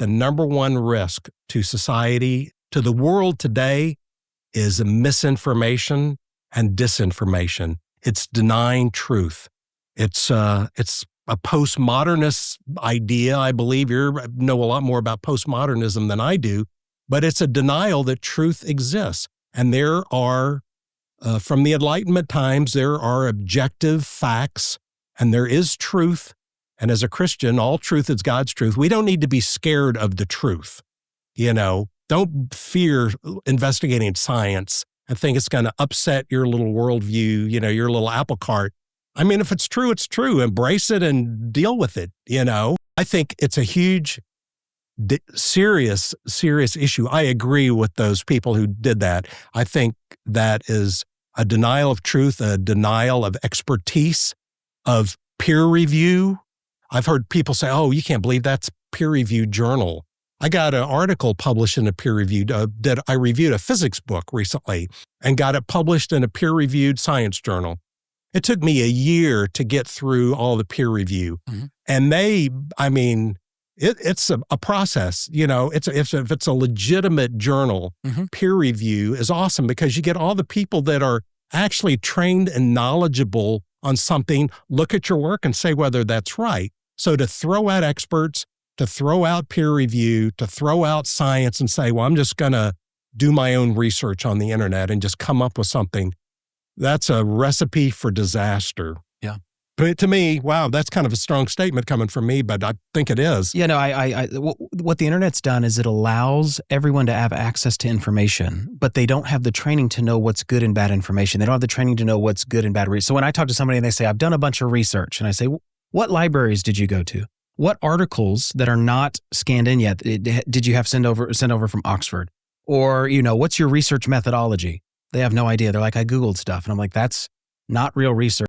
the number one risk to society, to the world today, is misinformation and disinformation. It's denying truth. It's a postmodernist idea. I believe you know a lot more about postmodernism than I do, but it's a denial that truth exists. And there are, from the Enlightenment times, there are objective facts, and there is truth. And as a Christian, all truth is God's truth. We don't need to be scared of the truth. Don't fear investigating science and think it's going to upset your little worldview, your little apple cart. I mean, if it's true, it's true. Embrace it and deal with it, I think it's a huge, serious issue. I agree with those people who did that. I think that is a denial of truth, a denial of expertise, of peer review. I've heard people say, oh, you can't believe that's peer-reviewed journal. I got an article published in a peer-reviewed, I reviewed a physics book recently and got it published in a peer-reviewed science journal. It took me a year to get through all the peer review. Mm-hmm. And it's a process, if it's a legitimate journal, mm-hmm. peer review is awesome because you get all the people that are actually trained and knowledgeable on something, look at your work and say whether that's right. So to throw out experts, to throw out peer review, to throw out science and say, well, I'm just going to do my own research on the internet and just come up with something, that's a recipe for disaster. Yeah. But to me, wow, that's kind of a strong statement coming from me, but I think it is. Yeah, no, what the internet's done is it allows everyone to have access to information, but they don't have the training to know what's good and bad information. They don't have the training to know what's good and bad research. So when I talk to somebody and they say, I've done a bunch of research, and I say, what libraries did you go to? What articles that are not scanned in yet did you have sent over from Oxford? Or, what's your research methodology? They have no idea. They're like, I Googled stuff. And I'm like, that's not real research.